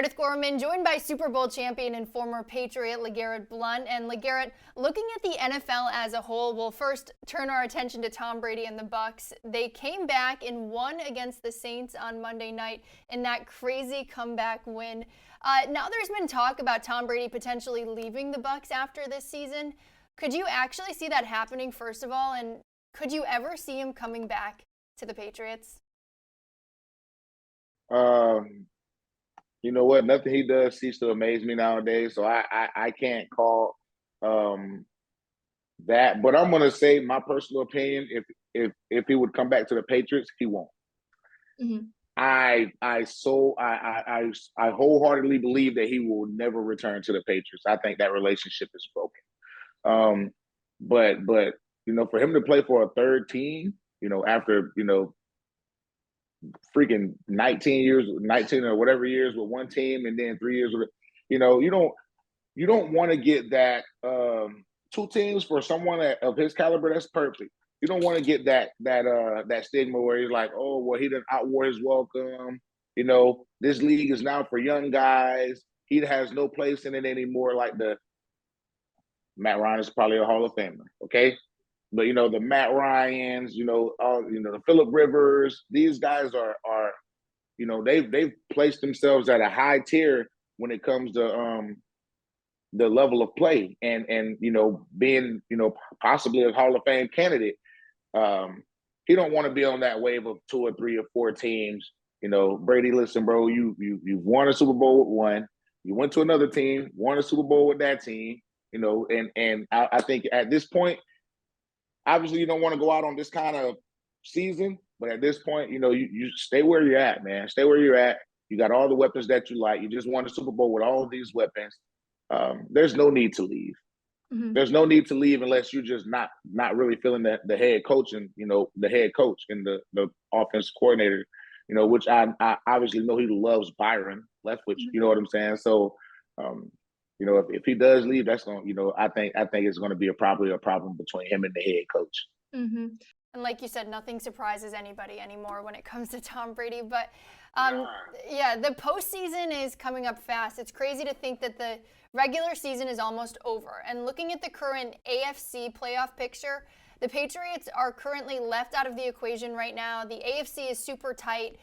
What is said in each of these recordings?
Meredith Gorman, joined by Super Bowl champion and former Patriot LeGarrette Blount. And LeGarrette, looking at the NFL as a whole, we'll first turn our attention to Tom Brady and the Bucs. They came back and won against the Saints on Monday night in that crazy comeback win. Now there's been talk about Tom Brady potentially leaving the Bucs after this season. Could you actually see that happening, first of all? And could you ever see him coming back to the Patriots? You know what? Nothing he does seems to amaze me nowadays. So I can't call that. But I'm gonna say my personal opinion. If he would come back to the Patriots, he won't. Mm-hmm. I wholeheartedly believe that he will never return to the Patriots. I think that relationship is broken. But for him to play for a third team, after freaking 19 or whatever years with one team, and then 3 years with, you don't want to get that two teams for someone of his caliber. That's perfect. You don't want to get that stigma where he's like, oh, well, he didn't outwore his welcome. This league is now for young guys. He has no place in it anymore. Like Matt Ryan is probably a Hall of Famer, okay? But the Matt Ryans, the Phillip Rivers, these guys are they've placed themselves at a high tier when it comes to the level of play and being possibly a Hall of Fame candidate. He don't want to be on that wave of 2 or 3 or 4 teams. Brady, listen, bro, you've won a Super Bowl with one. You went to another team, won a Super Bowl with that team. And I think at this point, obviously, you don't want to go out on this kind of season, but at this point, you stay where you're at, man. Stay where you're at. You got all the weapons that you like. You just won the Super Bowl with all of these weapons. There's no need to leave. Mm-hmm. There's no need to leave unless you're just not really feeling the head coach and the head coach and the offense coordinator. Which I obviously know he loves Byron Leftwich. Mm-hmm. You know what I'm saying? So. If he does leave, that's going. I think it's going to be probably a problem between him and the head coach. Mm-hmm. And like you said, nothing surprises anybody anymore when it comes to Tom Brady. But yeah, the postseason is coming up fast. It's crazy to think that the regular season is almost over. And looking at the current AFC playoff picture, the Patriots are currently left out of the equation right now. The AFC is super tight.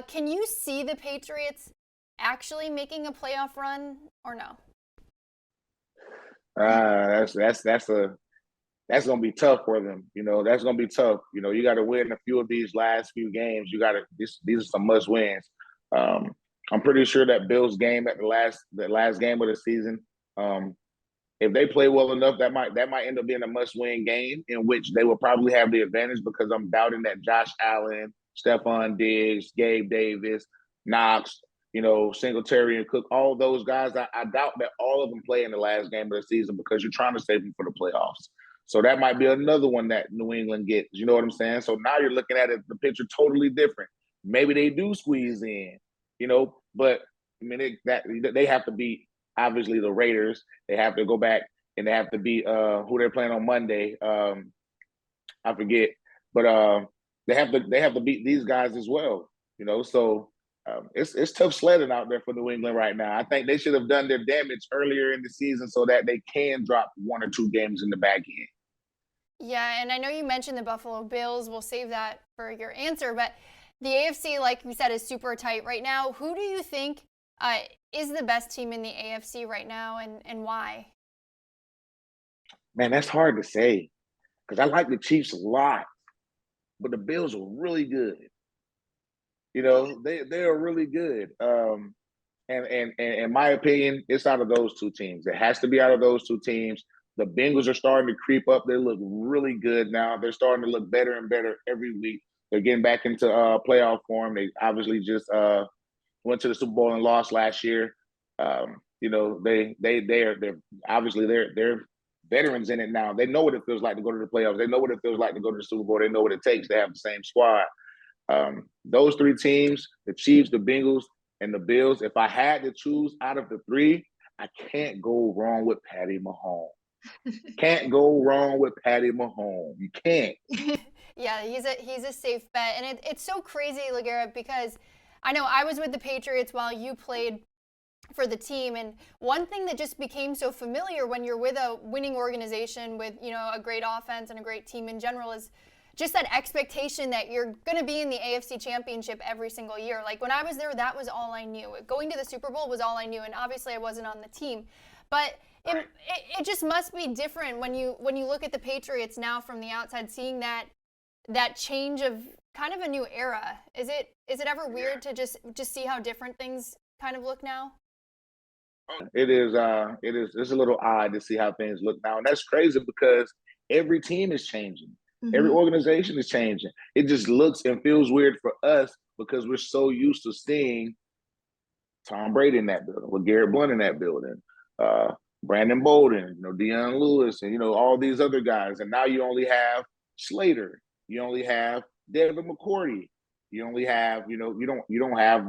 Can you see the Patriots actually making a playoff run or no? That's gonna be tough for them. That's gonna be tough. You got to win a few of these last few games. These are some must wins. I'm pretty sure that Bills game at the last game of the season, if they play well enough, that might end up being a must win game in which they will probably have the advantage, because I'm doubting that Josh Allen, Stephon Diggs, Gabe Davis, Knox, Singletary and Cook, all those guys, I doubt that all of them play in the last game of the season because you're trying to save them for the playoffs. So that might be another one that New England gets. You know what I'm saying? So now you're looking at the picture totally different. Maybe they do squeeze in, but I mean, they have to beat, obviously, the Raiders. They have to go back and they have to beat who they're playing on Monday. I forget, but they have to beat these guys as well. So. It's tough sledding out there for New England right now. I think they should have done their damage earlier in the season so that they can drop 1 or 2 games in the back end. Yeah, and I know you mentioned the Buffalo Bills. We'll save that for your answer. But the AFC, like we said, is super tight right now. Who do you think is the best team in the AFC right now, and why? Man, that's hard to say because I like the Chiefs a lot, but the Bills are really good. They are really good. And in my opinion, it's out of those 2 teams. It has to be out of those 2 teams. The Bengals are starting to creep up. They look really good now. They're starting to look better and better every week. They're getting back into playoff form. They obviously just went to the Super Bowl and lost last year. They're obviously they're veterans in it now. They know what it feels like to go to the playoffs. They know what it feels like to go to the Super Bowl. They know what it takes to have the same squad. Those 3 teams, the Chiefs, the Bengals, and the Bills, if I had to choose out of the 3, I can't go wrong with Patty Mahomes. Can't go wrong with Patty Mahomes. You can't. Yeah, he's a safe bet. And it's so crazy, LeGarrette, because I know I was with the Patriots while you played for the team. And one thing that just became so familiar when you're with a winning organization with, a great offense and a great team in general is just that expectation that you're going to be in the AFC Championship every single year. Like when I was there, that was all I knew. Going to the Super Bowl was all I knew, and obviously I wasn't on the team. But it just must be different when you look at the Patriots now from the outside, seeing that change of kind of a new era. Is it ever weird to just see how different things kind of look now? It is. It's a little odd to see how things look now, and that's crazy because every team is changing. Every Hmm. organization is changing. It just looks and feels weird for us because we're so used to seeing Tom Brady in that building, with Garrett Blount in that building, uh, Brandon Bolden, Deion Lewis, and all these other guys. And now you only have Slater. You only have David McCourty. You only have, you don't have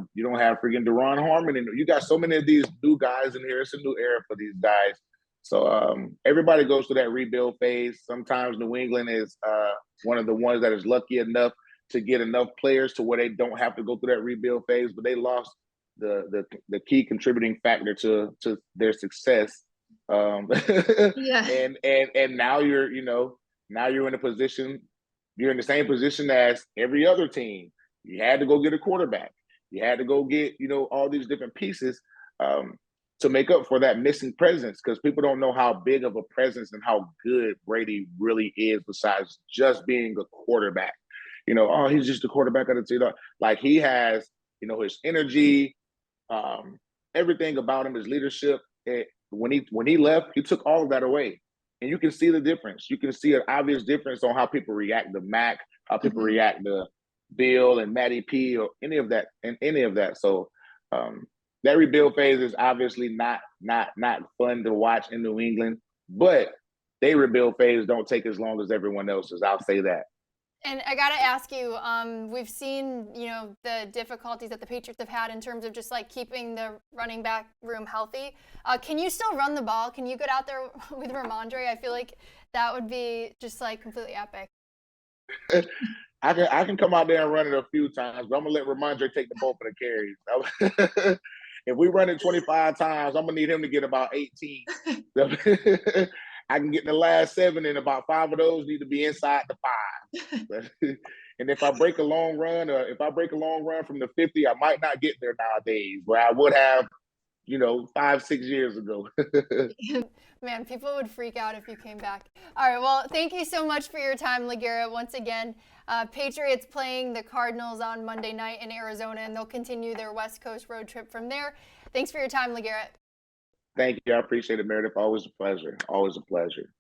freaking Deron Harmon, and you got so many of these new guys in here. It's a new era for these guys. So everybody goes through that rebuild phase. Sometimes New England is one of the ones that is lucky enough to get enough players to where they don't have to go through that rebuild phase, but they lost the key contributing factor to their success. Um, Yeah. and now now you're in a position, you're in the same position as every other team. You had to go get a quarterback. You had to go get all these different pieces to make up for that missing presence, because people don't know how big of a presence and how good Brady really is besides just being a quarterback. Oh, he's just a quarterback of the team. Like he has, his energy, everything about him, his leadership. When he left, he took all of that away, and you can see the difference. You can see an obvious difference on how people react to Mac, how people Hmm. react to Bill and Matty P, or any of that. So that rebuild phase is obviously not fun to watch in New England, but they rebuild phase don't take as long as everyone else's. I'll say that. And I got to ask you, we've seen, the difficulties that the Patriots have had in terms of just like keeping the running back room healthy. Can you still run the ball? Can you get out there with Ramondre? I feel like that would be just like completely epic. I can come out there and run it a few times, but I'm gonna let Ramondre take the bulk of the carries. If we run it 25 times, I'm gonna need him to get about 18. I can get the last 7, and about 5 of those need to be inside the 5. And if I break a long run, or if I break a long run from the 50, I might not get there nowadays, where I would have, 5, 6 years ago. Man, people would freak out if you came back. All right, well, thank you so much for your time, LeGarrette. Once again, Patriots playing the Cardinals on Monday night in Arizona, and they'll continue their West Coast road trip from there. Thanks for your time, LeGarrette. Thank you. I appreciate it, Meredith. Always a pleasure. Always a pleasure.